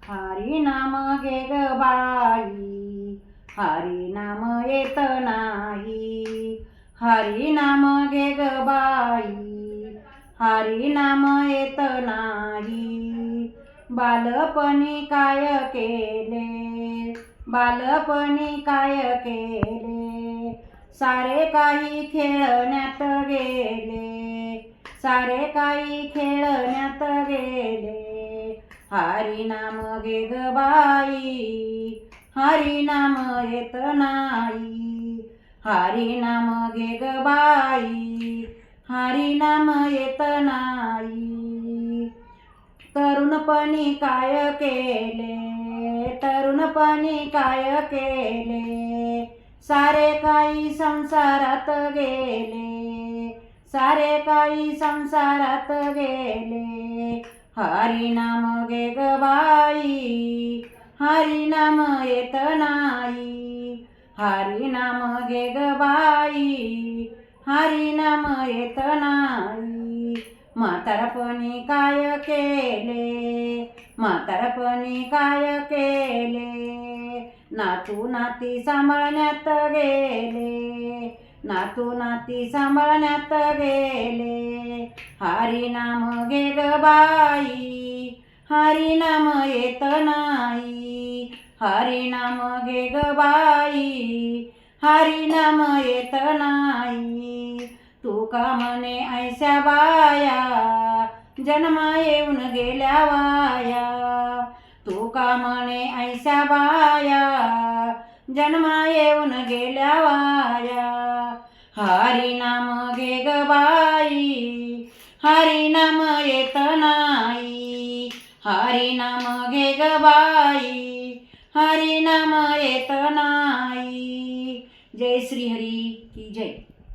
हरी नाम घे ग बाई, हरी नाम येत नाही. हरी नाम घे ग बाई, हरी नाम येत नाही. बालपणी काय केले, बालपणी काय केले, सारे काही खेळण्यात गेले, सारे काही खेळण्यात गेले. हरी नाम घे ग बाई, हरी नाम येत नाही. हरी नाम घे ग बाई, हरी नाम येत नाही. तरुणपणी काय केले, तरुणपणी काय केले, सारे काही संसारात गेले, सारे काही संसारात गेले. हरी नाम घे ग बाई, हरी नाम येत नाही. हरी नाम घे ग बाई, हरी नाम येत नाही. म्हातारपणी काय केले, म्हातारपणी काय केले, नातू नाती सांभाळण्यात गेले, नातू नाती सांभाळण्यात गेले. हरी नाम घे ग बाई, हरी नाम येत नाही. हरी नाम घे ग बाई, हरी नाम येत नाही. तुका म्हणे ऐशा बाया, जन्मा येऊन गेल्या वाया. तुका म्हणे ऐशा बाया, जन्मा येऊन गेल्या वाया. हरी नाम घे ग बाई, हरी नाम येत नाही. हरी नाम घे ग बाई, हरी नाम येत नाही. जय श्री हरी की जय.